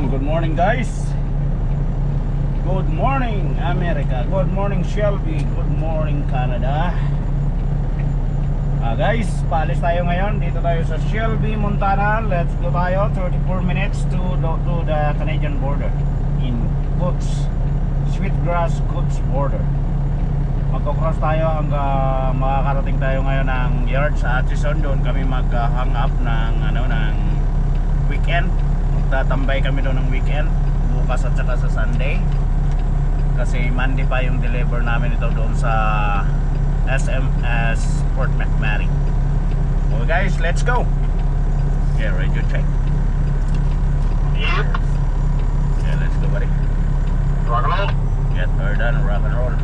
Good morning guys. Good morning America. Good morning Shelby. Good morning Canada. Guys, paalis tayo ngayon. Dito tayo sa Shelby, Montana. Let's go tayo. 34 minutes to the Canadian border in Coots, Sweetgrass Coots border. Magko-cross tayo hanggang makakarating tayo ngayon ng yard sa Atchison. Doon kami mag-hang up ng weekend. Magtatambay kami doon ng weekend bukas at saka sa Sunday, kasi Monday pa yung deliver namin ito doon sa SMS Fort McMurray. Okay guys, let's go. Okay, radio check. Yep. Okay, let's go buddy. Rock and roll. Get her done, rock and roll.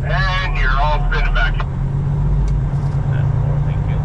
And you're all spinning back. Thank you.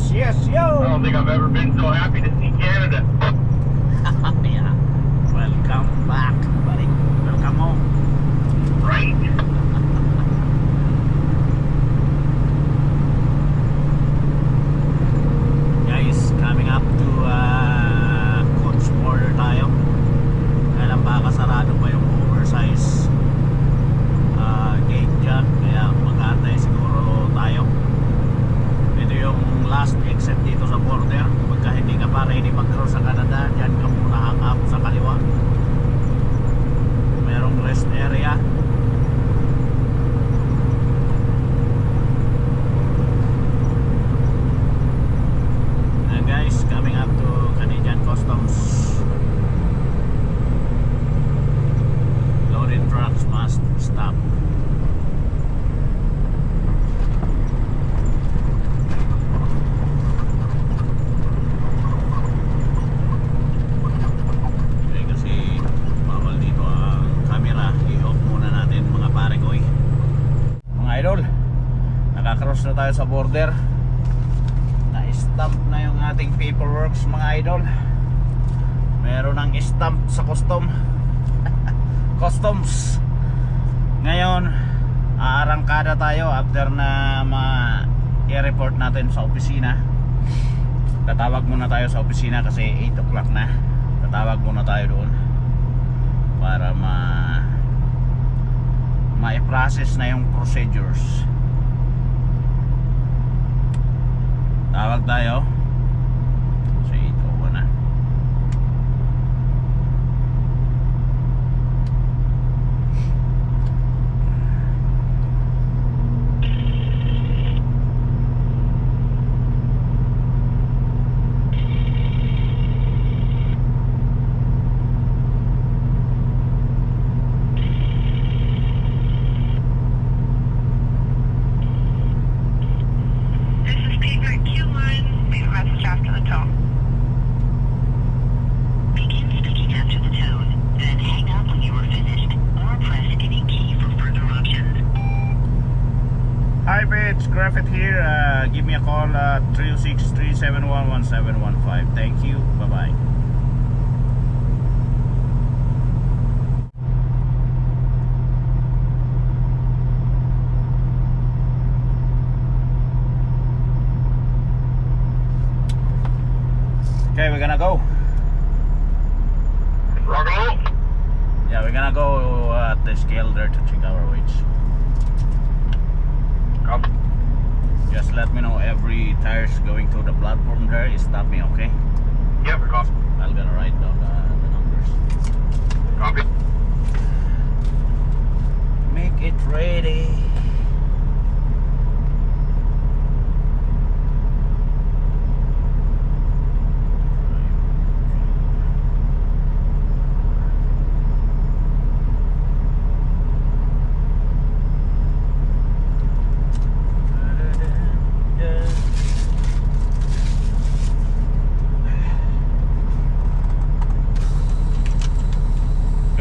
Yes, yes, I yo! don't think I've ever been so happy to see Canada. Yeah. Welcome back, buddy. Welcome home. Right? Guys, coming up to Coach border tayo. Kailan pa kasarado pa yung oversize gate dyan. Kaya mag-aantay siguro tayo. Ito yung last exit dito sa border. Pagka hindi ka pa ready mag-cross sa Canada, dyan ka muna hang up sa kaliwa. Merong rest area. And guys, coming up to Canadian Customs. Loaded trucks must stop. Okay, kasi bawal dito ang camera. I-off muna natin mga pare ko eh. Mga idol, nakakross na tayo sa border. Na-stamp na yung ating paperworks mga idol. Meron ng stamp sa customs. Ngayon aarangkada tayo after na i-report natin sa opisina. Tatawag muna tayo sa opisina kasi 8 o'clock na. Tatawag muna tayo doon para ma-process na yung procedures. Tawag tayo. So ito na. This is Paper Q1. Leave a message after the tone. Begin speaking after the tone, then hang up when you are finished, or press any key for further options. Hi Bates, Graffit here. Give me a call at 306-371-1715. Thank you. Bye-bye. Okay, we're gonna go. Rock and roll. Yeah, we're gonna go at the scale there to check our weights. Copy. Just let me know every tires going to the platform there. Stop me, okay? Yep, copy. I'm gonna write down the numbers. Copy. Make it ready.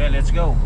Okay, let's go.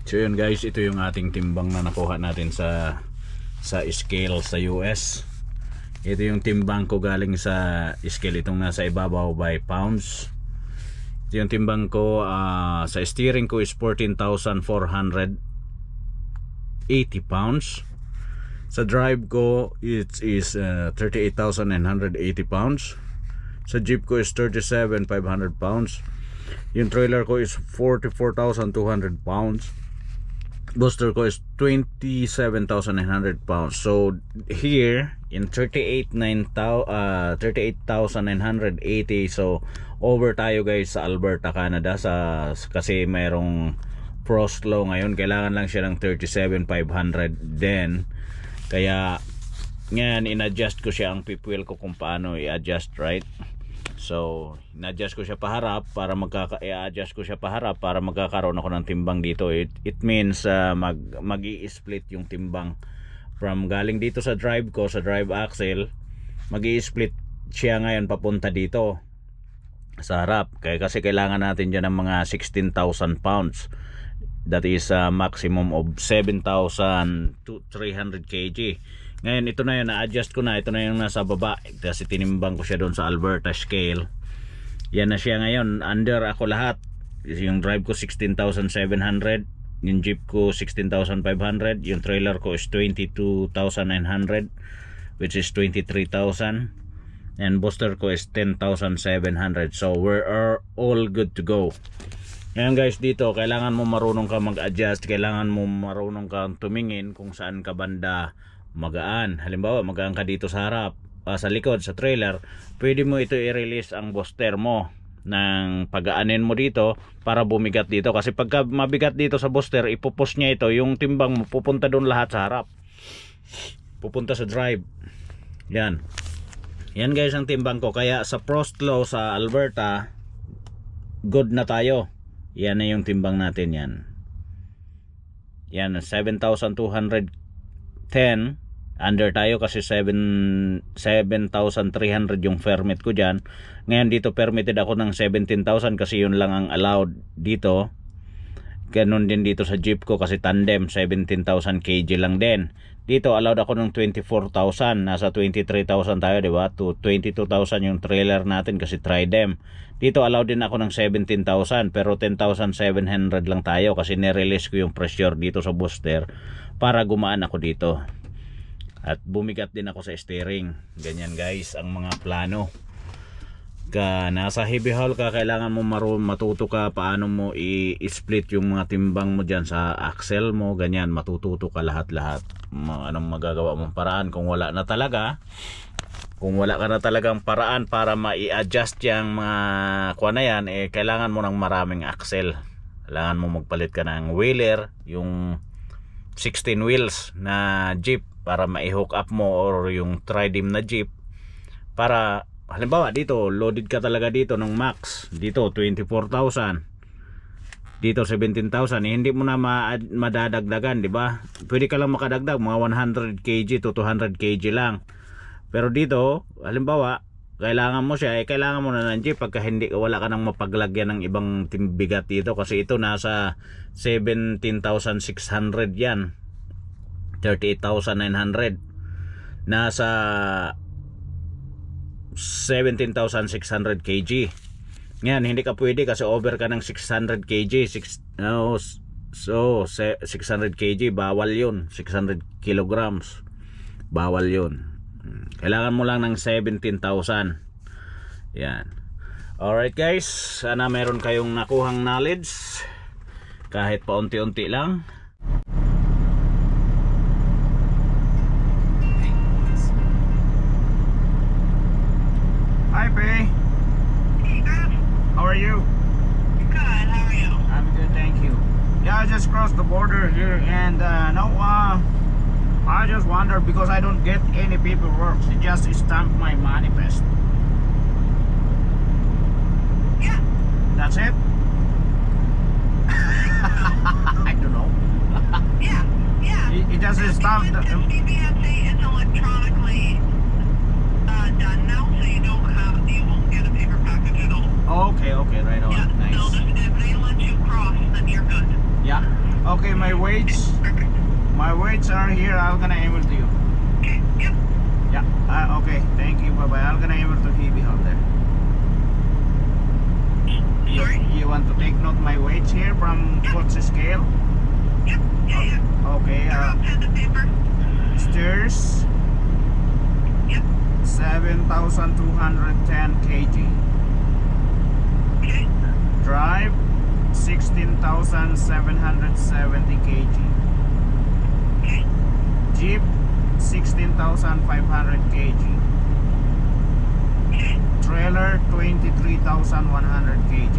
So yun guys, ito yung ating timbang na nakuha natin sa scale sa US. Ito yung timbang ko galing sa scale, itong nasa ibabaw by pounds. Ito yung timbang ko, sa steering ko is 14,480 pounds. Sa drive ko it is 38,980 pounds. Sa jeep ko is 37,500 pounds. Yung trailer ko is 44,200 pounds. Booster ko is 27,900 pounds. So here in 38,980, so over tayo guys sa Alberta, Canada, kasi mayroong frost low ngayon. Kailangan lang siya ng 37,500 then kaya ngayon in-adjust ko siya ang fuel ko kung paano i-adjust, right? So in-adjust ko siya paharap para i-adjust ko siya paharap para magkakaroon ako ng timbang dito. It means mag-i-split yung timbang from galing dito sa drive ko, sa drive axle, mag-i-split siya ngayon papunta dito sa harap. Kasi kailangan natin dyan ng mga 16,000 pounds. That is a maximum of 7,300 kg. Ngayon ito na yun, na-adjust ko na. Ito na yung nasa baba kasi tinimbang ko siya doon sa Alberta scale. Yan na siya ngayon. Under ako lahat. Yung drive ko 16,700, yung jeep ko 16,500, yung trailer ko is 22,900, which is 23,000, and booster ko is 10,700. So we're all good to go. Ngayon guys, dito kailangan mo marunong ka mag-adjust. Kailangan mo marunong kang tumingin kung saan ka banda magaan. Halimbawa magaan ka dito sa harap, sa likod, sa trailer, pwede mo ito i-release ang booster mo ng pagaanin mo dito para bumigat dito. Kasi pagka mabigat dito sa booster, ipupush niya ito, yung timbang mo pupunta doon lahat sa harap, pupunta sa drive. Yan guys ang timbang ko. Kaya sa frost low sa Alberta, good na tayo. Yan na yung timbang natin. Yan 7,210. Under tayo kasi 7,300 yung permit ko dyan. Ngayon dito permitted ako ng 17,000 kasi yun lang ang allowed dito. Ganun din dito sa jeep ko kasi tandem, 17,000 kg lang din. Dito allowed ako ng 24,000. Nasa 23,000 tayo, diba? To 22,000 yung trailer natin kasi tridem. Dito allowed din ako ng 17,000 pero 10,700 lang tayo kasi nirelease ko yung pressure dito sa booster para gumaan ako dito. At bumigat din ako sa steering. Ganyan guys ang mga plano. Nasa heavy haul ka, kailangan mo matuto ka paano mo i-split yung mga timbang mo dyan sa axle mo. Ganyan, matututo ka lahat-lahat. Anong magagawa mong paraan kung wala na talaga. Kung wala ka na talagang paraan para ma-i-adjust yung mga kuha na yan, kailangan mo ng maraming axle. Kailangan mo magpalit ka ng wheeler, yung 16 wheels na jeep para ma-hook up mo, or yung tri-dim na jeep para halimbawa dito loaded ka talaga dito ng max, dito 24,000, dito 17,000, hindi mo na madadagdagan, di ba? Pwede ka lang makadagdag mga 100 kg to 200 kg lang. Pero dito halimbawa kailangan mo siya, kailangan mo na ng jeep pagka wala ka nang mapaglagyan ng ibang timbigat dito kasi ito nasa 17,600 yan, 38,900, nasa 17,600 kg. Ngayon hindi ka pwede kasi over ka ng 600 kg. So 600 kg bawal yun. 600 kilograms bawal yun. Kailangan mo lang ng 17,000. Yan. Alright guys, sana meron kayong nakuhang knowledge kahit paunti-unti lang. Hi, Faye. Hey, Beth. How are you? Good. How are you? I'm good, thank you. Yeah, I just crossed the border here, and I just wonder because I don't get any paperwork. They just stamp my manifest. Yeah. That's it? I don't know. Yeah. It doesn't stamp. Because DBSA is electronically done now, so you won't get a paper package at all. Okay, right on. Yeah. Nice. If they let you cross, then you're good. Yeah. Okay, my weights are here. I'm gonna email to you. Okay, yep. Yeah. Okay. Thank you. Bye bye. I'm gonna email to Phoebe out there. Sorry? You want to take note my weights here from Coach scale? Yep, yeah. Okay. Pen and paper. Stairs Yep, 7,210 kg. okay. Drive 16,770 kg. Okay, Jeep 16,500 kg. okay. Trailer 23,100 kg.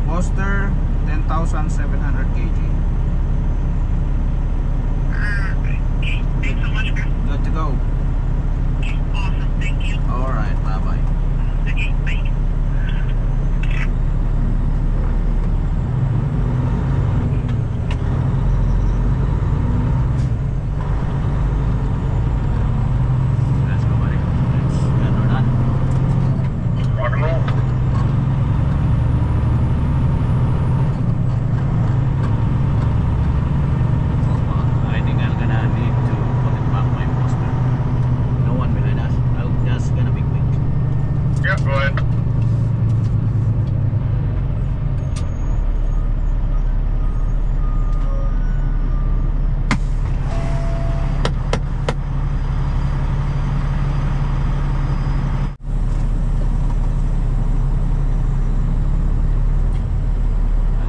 Poster 10,700 kg. Okay, thanks so much, Chris. Good to go. Okay, awesome, thank you. Alright, bye bye. Okay, bye. Let's go, buddy. Let's get her done. Rock and roll. I think I'm gonna need to put it back my poster. No one behind us. I'm just gonna be quick. Yeah, go ahead.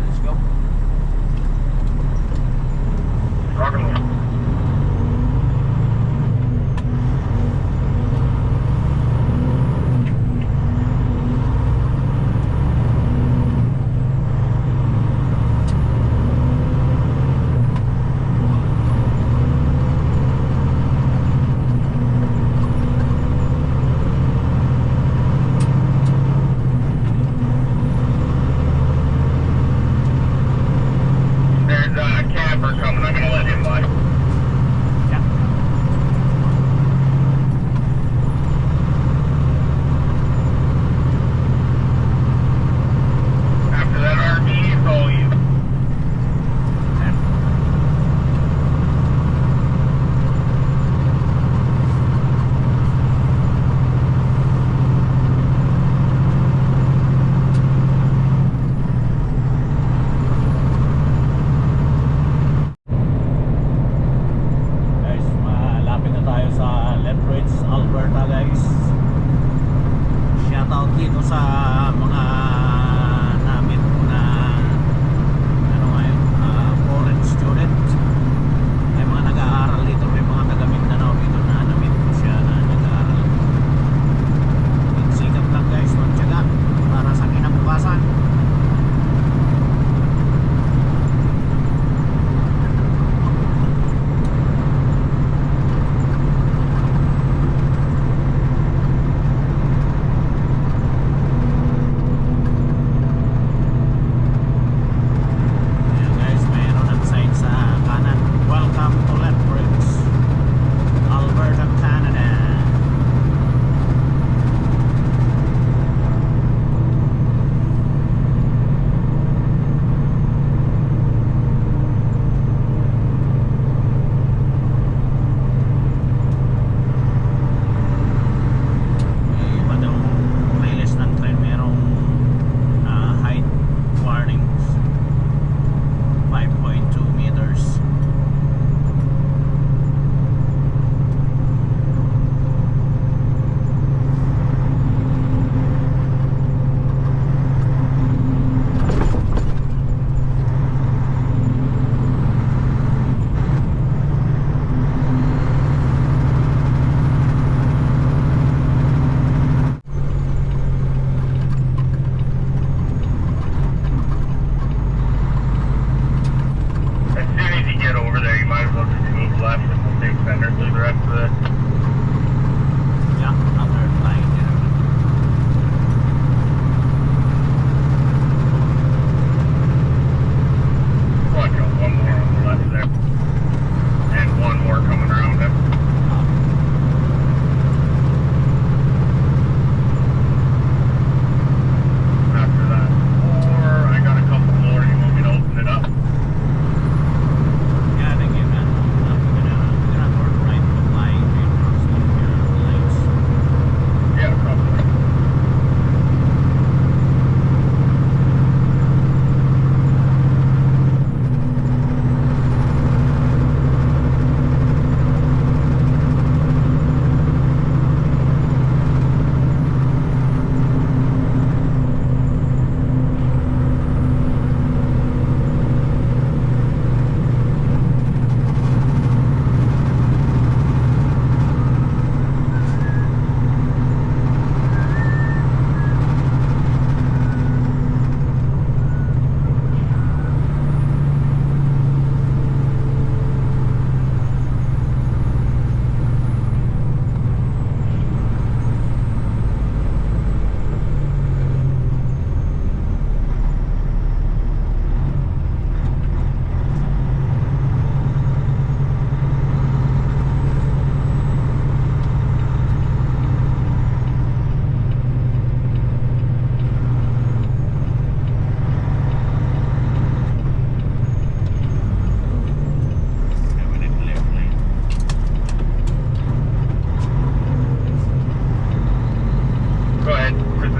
Let's go. Rock and roll. There's a camper coming. I'm gonna let him by. Yeah. After that RV, it's all you. Guys, malapit na tayo sa Lethbridge, Alberta, guys. Shoutout dito sa mga namin na ano ngayon, foreign student. May mga nag-aaral dito, may mga taga Mindanao dito na namit ko siya na nag-aaral. Sikap lang guys, magtyaga para sa kinabukasan.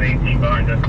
an 18 behind us.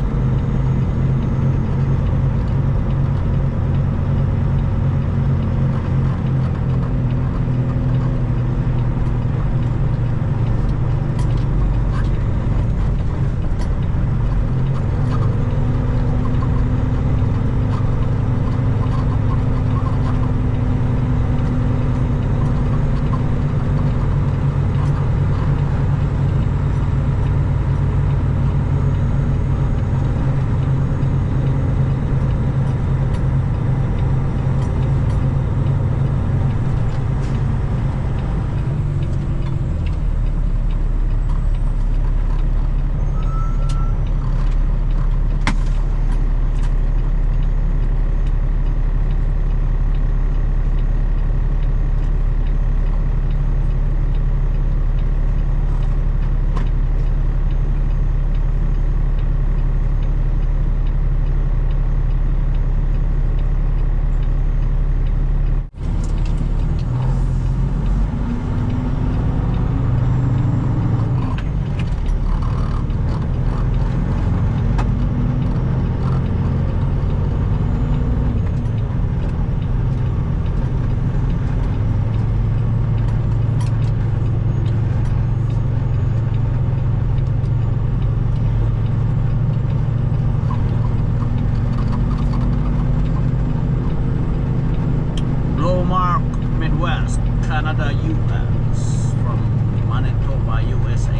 Canada, US from Manitoba, USA.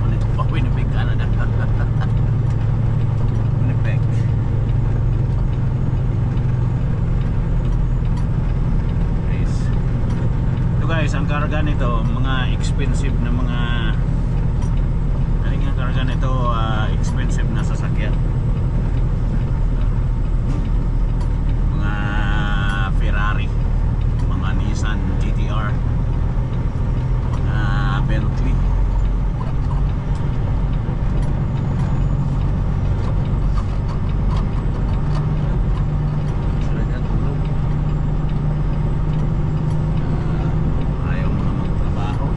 Manitoba, Winnipeg, Canada. Winnipeg. Guys. Ito guys, ang karga nito, mga expensive na mga ang karga nito, expensive na sasakyan. Mga Ferrari, mga Nissan GTR, mga Bentley. Sila dyan tulog. Ayaw mo na magtrabaho.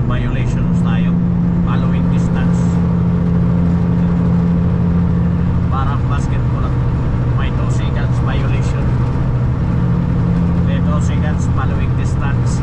Violations tayo, following distance. Parang basketball, may 2 seconds violation, may 2 seconds following distance.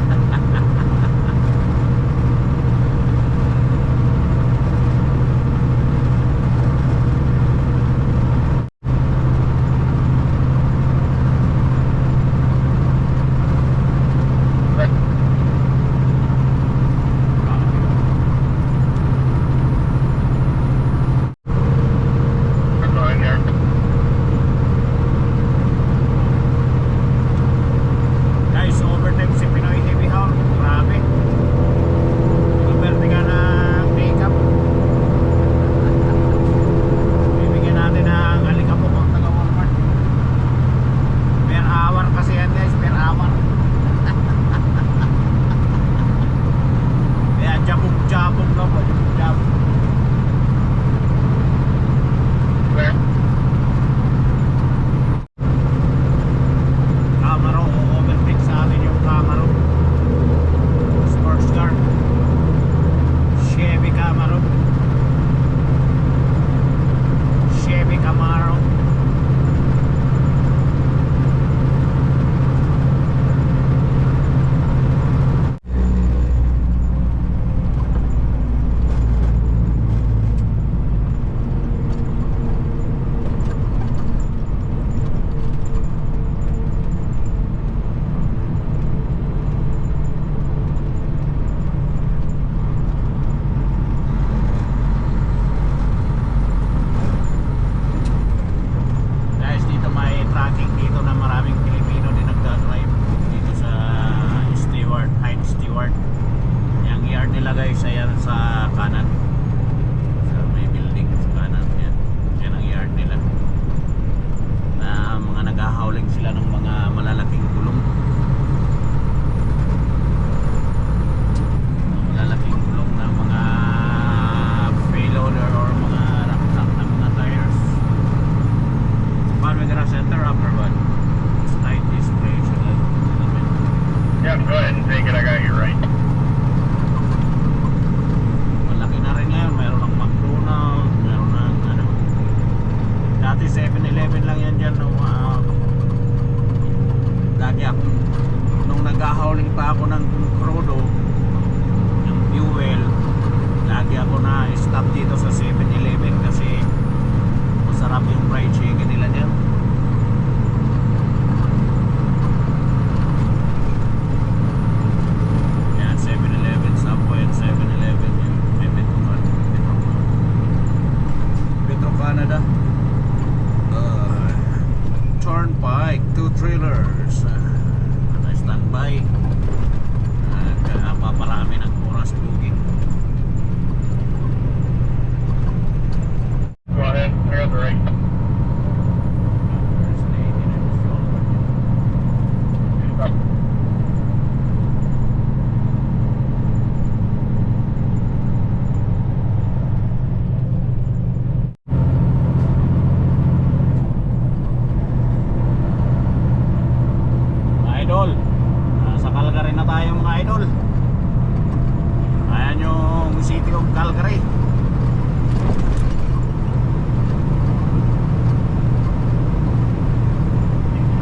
Calgary.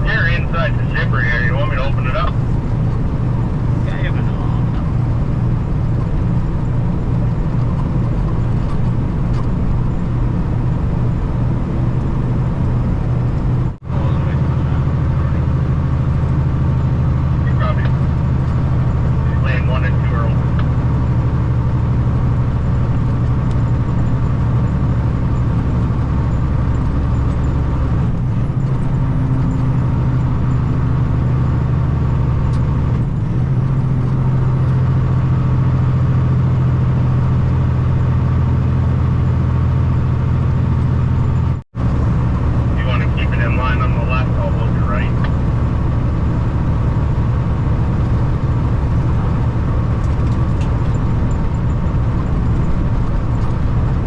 You're inside the zipper here. You want me to open it up? Kaya ka na. You probably lane 1 and 2 are open. You want to keep it in line on the left, I'll hold you right.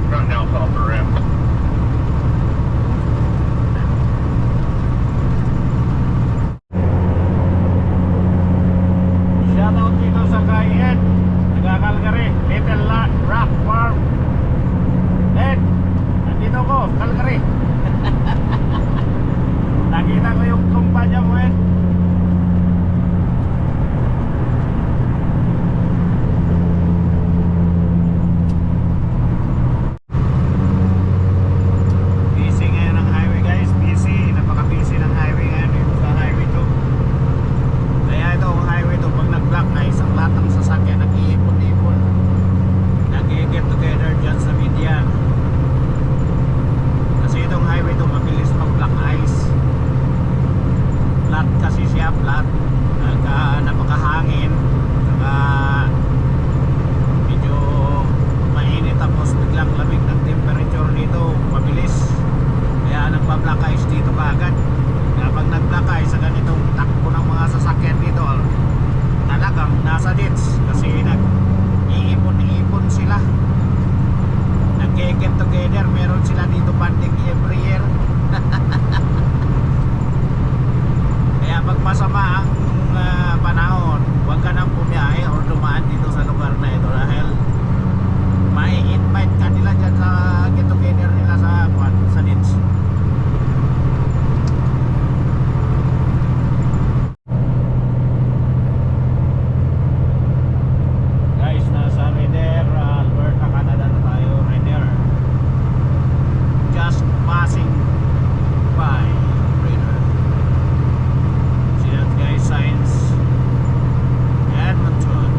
Nothing else off the rim. Shoutout dito sa kay Ed, taga Calgary, Little Rock Farm. Ed, nandito ko, Calgary. Nakita ko yung kumpanya mo, Ed. Busy ngayon ang highway, guys. Busy, napaka-busy ng highway ngayon dito sa highway 2. Kaya itong highway 2, pag nag-block guys, ang lahat ng sasakyan nag-iipon-ipon, nag-get together dyan sa median. Kasi itong highway 2 mabilis mag-block ice. Flat kasi siya, flat. Napakahangin, saka medyo mainit, tapos biglang lamig ng temperature dito, mabilis. Kaya nagpa-black ice dito kaagad. Kaya pag nag-black ice sa ganitong takbo ng mga sasakyan dito, talagang nasa ditch. Kasi nag-iipon-iipon sila, nag-get together. Meron sila dito banding every year. Kaya pag masama ang panahon, huwag ka nang bumiyahe or dumaan dito sa lugar na ito dahil mai-invite ka nila dyan sa get together nila sa ditch. Guys, nasa Rainier, Alberta, Canada na tayo. Rainier, just passing by Rainier. See that guys, signs, Edmonton.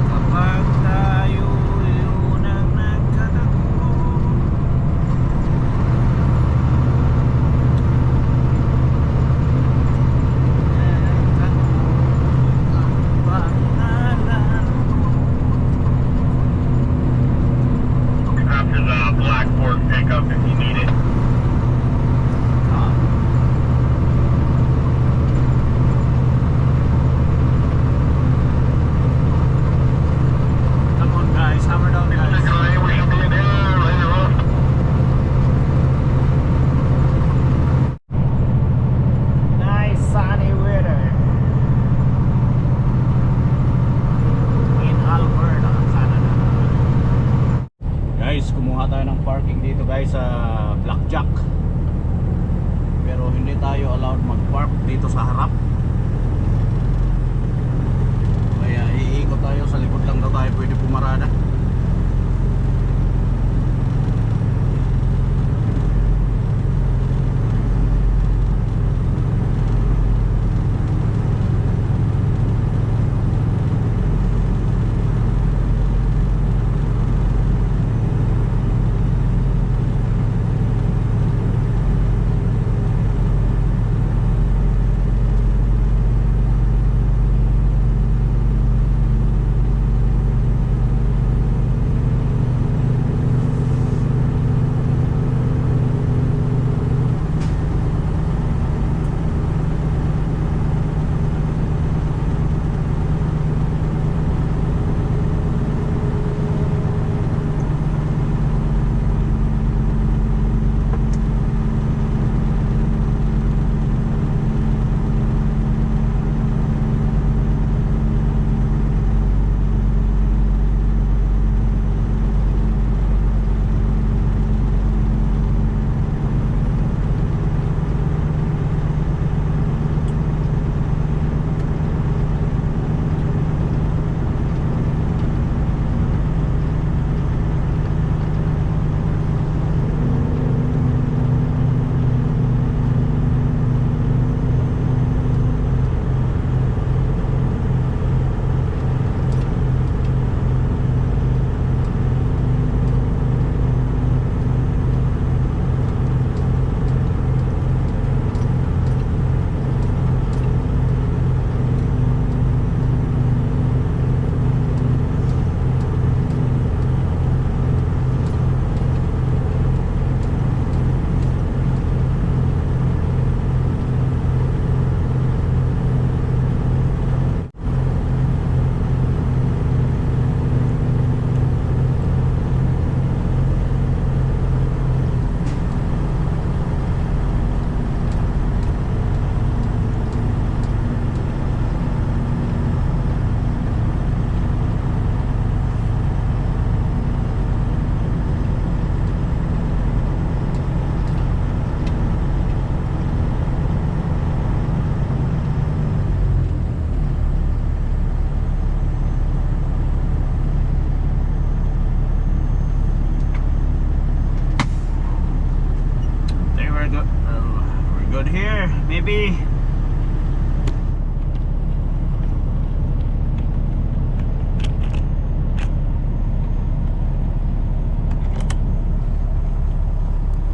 Kapag tayo yun ang nagkatakbo, ang pangalan. After the black Ford pickup if you need it. Come on guys, hammer down guys. Nice sunny weather in Alberta, Canada. Guys, kumuha tayo ng parking dito guys sa Blackjack. Pero hindi tayo allowed mag-park dito sa harap. Kaya iikot tayo, sa likod lang daw tayo pwede pumarada. we're good here, maybe.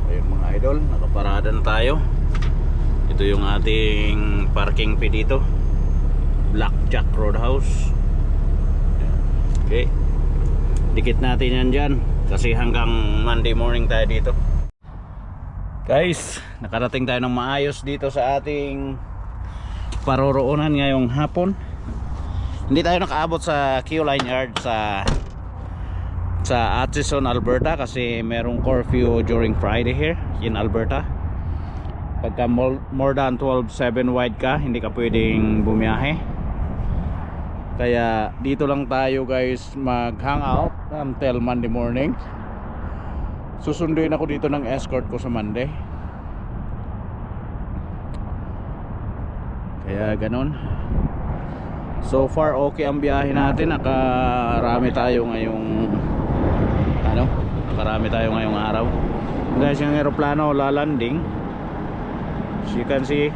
Ayun mga idol, nakaparada na tayo. Ito yung ating parking fee dito, Blackjack Roadhouse. Okay, dikit natin yan dyan kasi hanggang Monday morning tayo dito. Guys, nakarating tayo ng maayos dito sa ating paroroonan ngayong hapon. Hindi tayo nakaabot sa Q-Line Yard sa Atchison, Alberta kasi merong curfew during Friday here in Alberta. Pagka more than 12/7 wide ka, hindi ka pwedeng bumiyahe. Kaya dito lang tayo guys mag-hangout until Monday morning. Susunduin ako dito ng escort ko sa Monday. Kaya ganun. So far okay ang biyahe natin. Nakarami tayo ngayong araw. Guys, yung aeroplano lalanding. As you can see,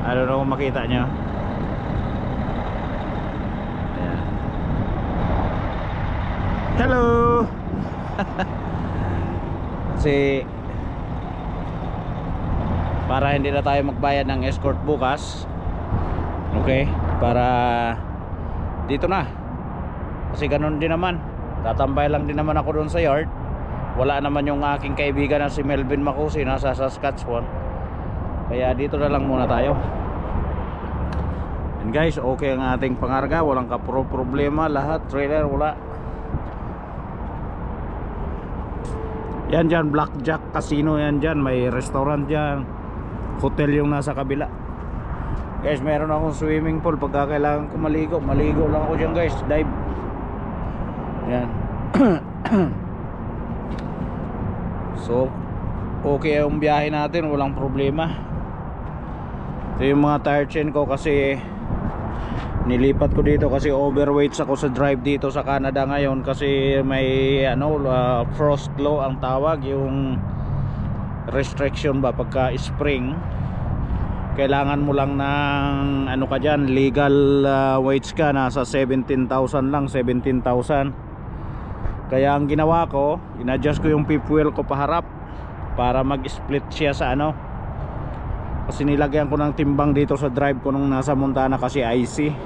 I don't know kung makita nyo. Ayan. Hello. Kasi para hindi na tayo magbayad ng escort bukas, okay, para dito na kasi ganun din naman, tatambay lang din naman ako doon sa yard. Wala naman yung aking kaibigan na si Melvin Macusi, nasa Saskatchewan, kaya dito na lang muna tayo. And guys, okay ang ating pangarga, walang problema, lahat trailer wala. Yan dyan, Blackjack Casino yan dyan. May restaurant dyan, hotel yung nasa kabila. Guys, meron akong swimming pool. Pagka kailangan ko maligo lang ako dyan guys, dive. Yan. So okay yung biyahe natin, walang problema. Ito yung mga tire chain ko kasi nilipat ko dito kasi overweight ako sa drive dito sa Canada ngayon kasi may frost law ang tawag, yung restriction ba pagka spring kailangan mo lang ng ka dyan, legal weights ka, nasa 17,000 lang, 17,000. Kaya ang ginawa ko, in-adjust ko yung fifth wheel ko paharap para mag-split siya sa kasi nilagyan ko ng timbang dito sa drive ko nung nasa Montana kasi IC.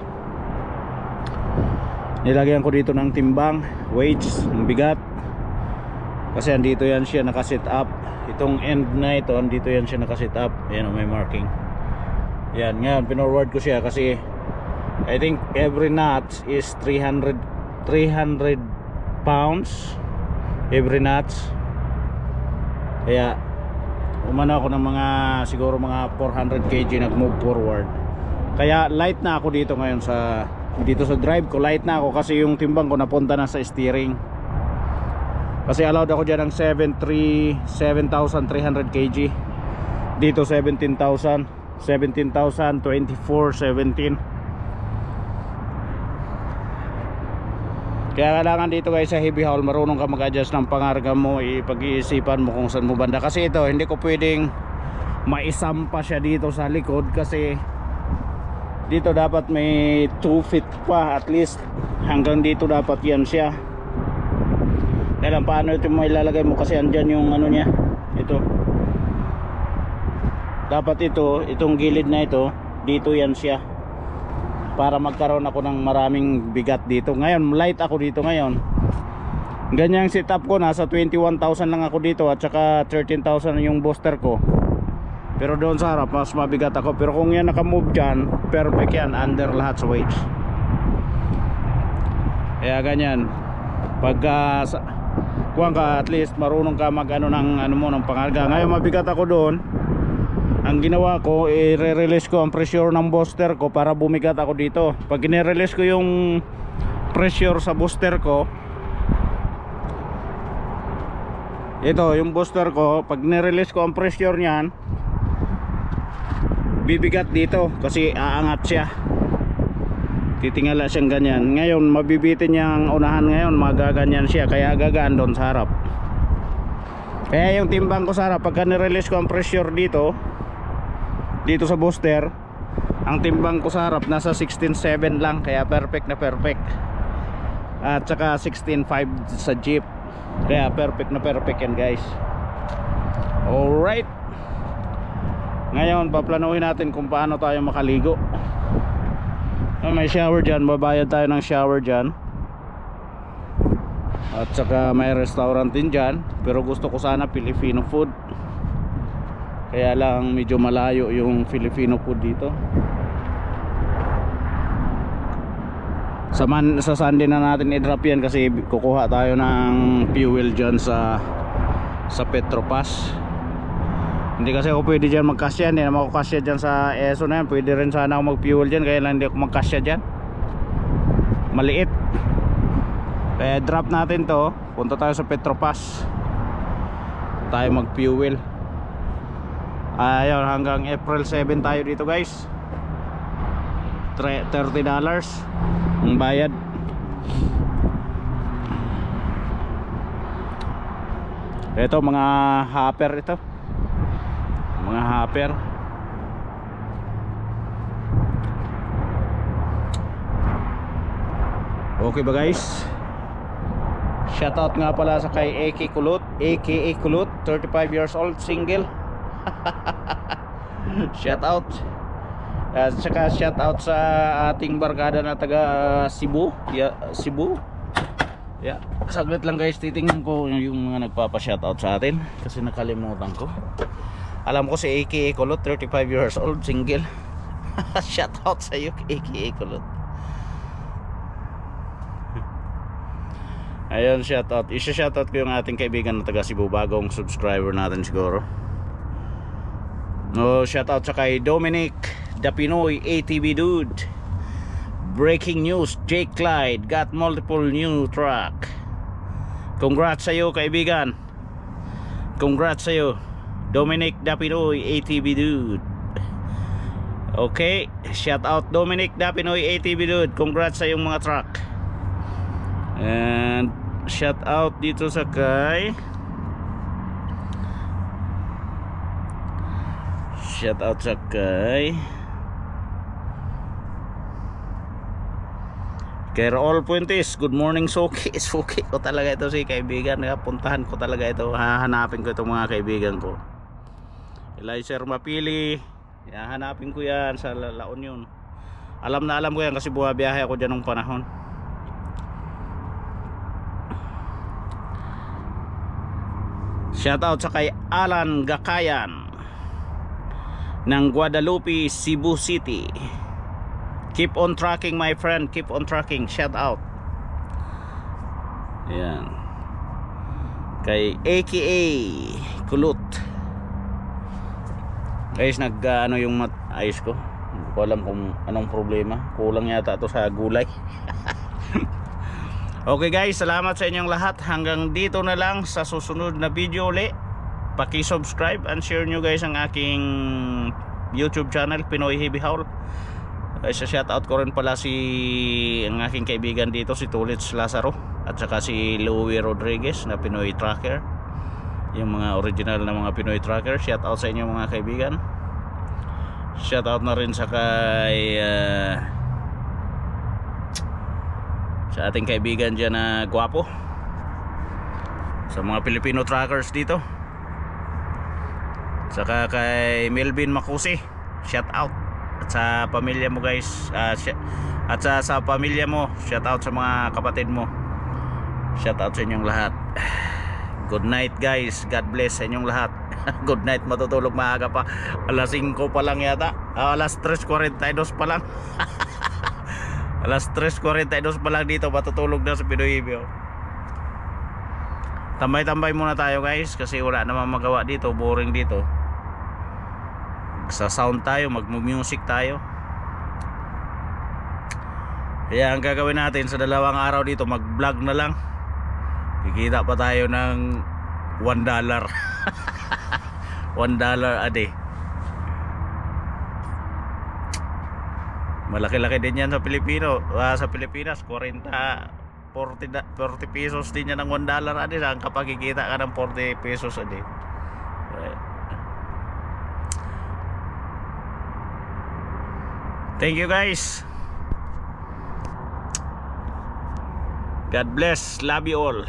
Nilagyan ko dito ng timbang, weights, ng bigat. Kasi andito yan siya nakaset up. Itong end na ito, andito yan siya nakaset up. Ayan, may marking. Yan, ngayon pinorward ko siya kasi I think every notch is 300 pounds every notch. Kaya umano ako ng siguro mga 400 kg nag-move forward. Kaya light na ako dito ngayon dito sa drive ko, light na ako kasi yung timbang ko napunta na sa steering. Kasi allowed ako dyan ng 7,300 kg. Dito 17,000, 24, 17. Kaya kailangan dito guys sa heavy haul, marunong ka mag-adjust ng pangarga mo, ipag-iisipan mo kung saan mo banda. Kasi ito, hindi ko pwedeng maisampa siya dito sa likod kasi dito dapat may 2 feet pa at least, hanggang dito dapat yan siya. Kailan paano ito mo ilalagay mo kasi andyan yung niya, ito dapat itong gilid na ito, dito yan siya para magkaroon ako ng maraming bigat dito. Ngayon light ako dito ngayon, ganyang setup ko, nasa 21,000 lang ako dito at saka 13,000 yung booster ko. Pero doon sa harap mas mabigat ako. Pero kung yan nakamove dyan, perfect yan, under lahat sa weights. Kaya ganyan, pagka kuwan ka, at least marunong ka mag ng pangarga. Ngayon mabigat ako doon. Ang ginawa ko, i-release ko ang pressure ng booster ko para bumigat ako dito. Pag i-release ko yung pressure sa booster ko, ito yung booster ko, pag ni-release ko ang pressure niyan, bibigat dito kasi aangat siya, titingala siyang ganyan. Ngayon mabibitin niya ang unahan, ngayon magaganyan siya kaya gagaan doon sa harap. Kaya yung timbang ko sana pagka nirelease ko ang pressure dito sa booster, ang timbang ko sa harap nasa 16.7 lang, kaya perfect na perfect. At saka 16.5 sa jeep, kaya perfect na perfect yan guys. Alright, ngayon paplanuhin natin kung paano tayo makaligo. May shower dyan, babayad tayo ng shower dyan. At saka may restaurant din dyan, pero gusto ko sana Filipino food, kaya lang medyo malayo yung Filipino food dito. Sa Sunday na natin i-drop yan kasi kukuha tayo ng fuel dyan sa Petropas. Hindi kasi ako pwede dyan magkasya, hindi naman ako kasya dyan sa ESO na yan. Pwede rin sana ako mag-fuel dyan, kaya lang hindi ako magkasya dyan, maliit. Kaya drop natin to, punta tayo sa Petropas, tayo mag-fuel. Ayun, hanggang April 7 tayo dito guys. $30 ang bayad. Ito mga hopper, ito mga hopper. Okay ba guys? Shoutout nga pala sa kay AK Kulot, aka Kulot, 35 years old, single. Shoutout. At saka shoutout sa ating barkada na taga Cebu. Cebu. Saglit lang guys, titingnan ko yung mga nagpapa-shoutout sa atin kasi nakalimutan ko. Alam ko si aka Kulot, 35 years old, single. Shoutout sa iyo aka Kulot. Ayun, shoutout. Isa-shoutout ko yung ating kaibigan na taga Cebu, bagong subscriber natin siguro. No, shoutout sa kay Dominic The Pinoy ATV Dude. Breaking news, Jake Clyde got multiple new truck. Congrats sa iyo kaibigan. Congrats sa iyo Dominic The Pinoy ATV Dude. Okay, shoutout Dominic The Pinoy ATV Dude. Congrats sa iyong mga truck. And shout out dito sa kay Raul Puentes. Good morning Suki. Suki ko talaga ito si kaibigan, puntahan ko talaga ito, hahanapin ko itong mga kaibigan ko. Elizer Mapili, hanapin ko yan sa La Union. Alam ko yan kasi buhabiyahe ako dyan nung panahon. Shoutout sa kay Alan Gakayan ng Guadalupe, Cebu City. Keep on tracking my friend, keep on tracking. Shoutout. Ayan. Kay AKA Kulot. Guys, ano yung ayos ko. Hindi ko alam kung anong problema. Kulang yata ito sa gulay. Okay guys, salamat sa inyong lahat. Hanggang dito na lang sa susunod na video ulit. Paki-subscribe and share nyo guys ang aking YouTube channel, Pinoy Heavy Haul. Sa shoutout ko rin pala ang aking kaibigan dito, si Tulits Lazaro, at saka si Louie Rodriguez na Pinoy Tracker. Yung mga original na mga Pinoy Tracker. Shoutout sa inyo mga kaibigan. Shoutout na rin sa kay sa ating kaibigan dyan na gwapo, sa mga Filipino trackers dito, saka kay Melvin Makusi, shout out. At sa pamilya mo guys, at sa pamilya mo, shout out sa mga kapatid mo, shout out sa inyong lahat. Good night guys, God bless sa inyong lahat. Good night, matutulog maaga pa, alas 5 pa lang yata, alas 3:42 pa lang. Alas 3:42 pa lang dito, matutulog na sa Pinoy Heavy. Tambay-tambay muna tayo guys kasi wala namang magawa dito, boring dito. Sa sound tayo, mag-music tayo. Kaya ang gagawin natin sa 2 araw dito, mag-vlog na lang. Kikita pa tayo ng $1. $1 a day. Malaki-laki din yan sa Pilipino, sa Pilipinas, 40 40 pesos din yan ng $1 adi lang kapag kikita ka ng 40 pesos adi. Right. Thank you guys. God bless. Love you all.